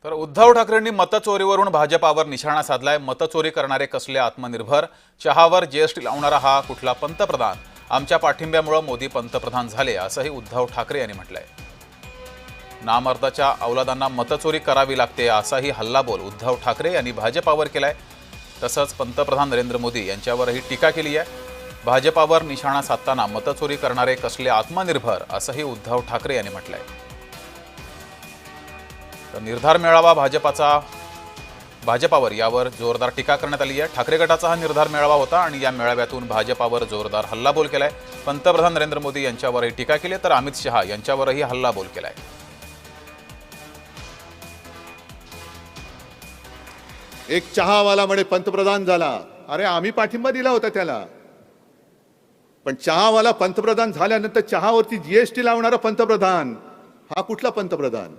तर उद्धव ठाकरेंनी मतचोरीवरून भाजपावर निशाणा साधलाय। मतचोरी करणारे कसले आत्मनिर्भर, चहावर जीएसटी लावणारा हा कुठला पंतप्रधान, आमच्या पाठिंब्यामुळे मोदी पंतप्रधान झाले, असंही उद्धव ठाकरे यांनी म्हटलंय। नामर्दाच्या औलादांना मतचोरी करावी लागते असाही हल्लाबोल उद्धव ठाकरे यांनी भाजपावर केलाय। तसंच पंतप्रधान नरेंद्र मोदी यांच्यावरही टीका केली आहे। भाजपावर निशाणा साधताना मतचोरी करणारे कसले आत्मनिर्भर, असंही उद्धव ठाकरे यांनी म्हटलंय। तर निर्धार मेळावा भाजपावर यावर जोरदार टीका करण्यात आली आहे। ठाकरे गटाचा हा निर्धार मेळावा होता आणि या मेळाव्यातून भाजपावर जोरदार हल्लाबोल केलाय। पंतप्रधान नरेंद्र मोदी यांच्यावरही टीका केली, तर अमित शहा यांच्यावरही हल्लाबोल केलाय। एक चहावाला म्हणे पंतप्रधान झाला, अरे आम्ही पाठिंबा दिला होता त्याला, पण चहावाला पंतप्रधान झाल्यानंतर चहावरती जीएसटी लावणारा पंतप्रधान, हा कुठला पंतप्रधान?